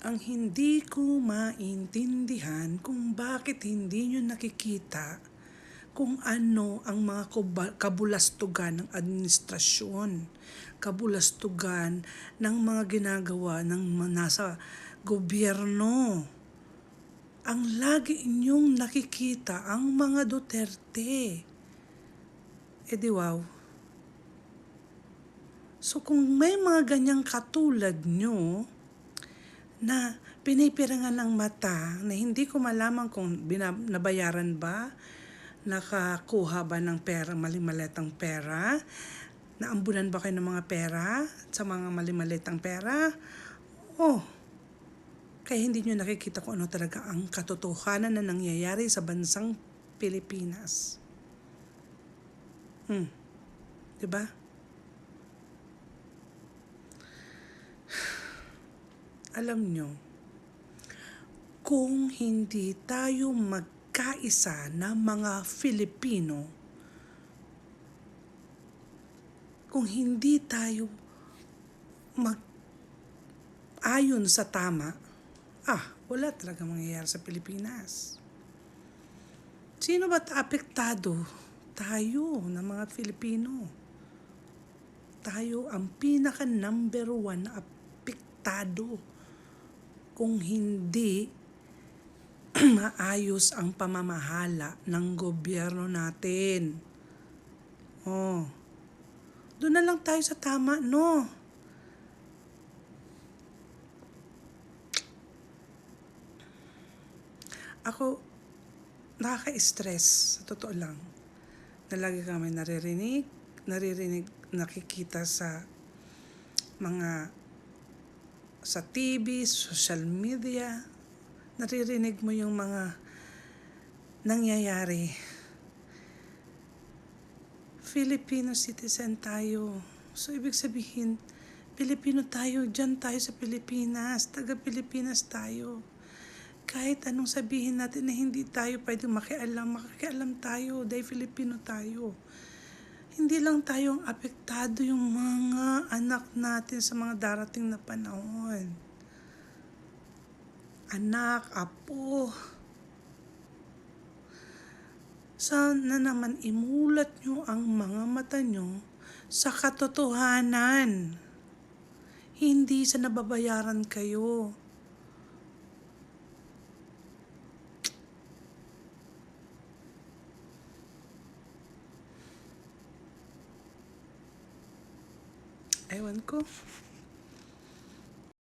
Ang hindi ko maintindihan kung bakit hindi nyo nakikita kung ano ang mga kabulastugan ng administrasyon, kabulastugan ng mga ginagawa ng nasa gobyerno. Ang lagi inyong nakikita ang mga Duterte. Di wow. So kung may mga ganyang katulad nyo, na pinipirangan ng mata na hindi ko malaman kung nabayaran ba, nakakuha ba ng pera, malimaletang pera, naambunan ba kayo ng mga pera sa mga malimaletang pera, kaya hindi nyo nakikita kung ano talaga ang katotohanan na nangyayari sa bansang Pilipinas. Diba? Alam nyo, kung hindi tayo magkaisa na mga Filipino, kung hindi tayo mag-ayon sa tama, wala talaga mangyayari sa Pilipinas. Sino ba't apektado? Tayo na mga Filipino. Tayo ang pinaka number 1 na apektado kung hindi maayos ang pamamahala ng gobyerno natin. Doon na lang tayo sa tama, no? Ako, nakaka-stress, sa totoo lang, na lagi kami naririnig, nakikita sa mga sa TV, social media, naririnig mo yung mga nangyayari. Filipino citizen tayo. So, ibig sabihin, Pilipino tayo, dyan tayo sa Pilipinas, taga-Pilipinas tayo. Kahit anong sabihin natin na hindi tayo pwedeng makikialam tayo dahil Filipino tayo. Hindi lang tayong apektado, yung mga anak natin sa mga darating na panahon. Anak, apo. Sana naman imulat nyo ang mga mata nyo sa katotohanan. Hindi sa nababayaran kayo. Ewan ko.